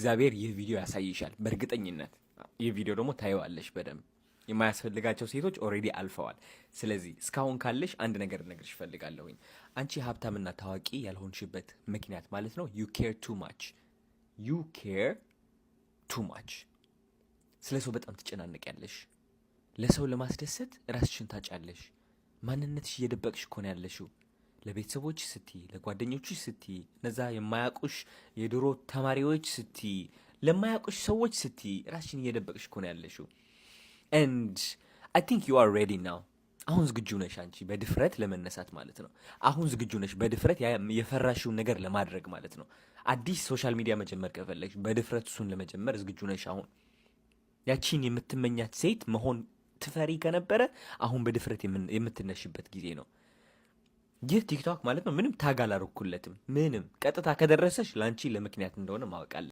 እግዚአብሔር ይህ ቪዲዮ ያሳይሻል በእርግጠኝነት። ይህ ቪዲዮ ደግሞ ታየዋለሽ በደንብ። የማያስፈልጋቸው ሴቶች ኦልሬዲ አልፈዋል። ስለዚህ እስካሁን ካለሽ አንድ ነገር ልነግርሽ እፈልጋለሁኝ። አንቺ ሀብታምና ታዋቂ ያልሆንሽበት ምክንያት ማለት ነው ዩ ኬር ቱ ማች። ዩ ኬር ቱ ማች። ስለ ሰው በጣም ትጨናነቂያለሽ። ለሰው ለማስደሰት ራስሽን ታጫለሽ። ማንነትሽ እየደበቅሽ እኮ ነው ያለሽው። ለቤተሰቦች ስቲ፣ ለጓደኞችሽ ስቲ፣ እነዛ የማያውቁሽ የድሮ ተማሪዎች ስቲ፣ ለማያውቁሽ ሰዎች ስቲ ራስሽን እየደበቅሽ እኮ ነው ያለሽው። ኤንድ አይ ቲንክ ዩ አር ሬዲ ናው። አሁን ዝግጁ ነሽ አንቺ በድፍረት ለመነሳት ማለት ነው። አሁን ዝግጁ ነሽ በድፍረት የፈራሽውን ነገር ለማድረግ ማለት ነው። አዲስ ሶሻል ሚዲያ መጀመር ከፈለግሽ በድፍረት እሱን ለመጀመር ዝግጁ ነሽ አሁን። ያቺን የምትመኛት ሴት መሆን ትፈሪ ከነበረ አሁን በድፍረት የምትነሽበት ጊዜ ነው። ይህ ቲክቶክ ማለት ነው ምንም ታግ አላረኩለትም። ምንም ቀጥታ ከደረሰሽ ለአንቺ ለምክንያት እንደሆነ ማወቅ አለ።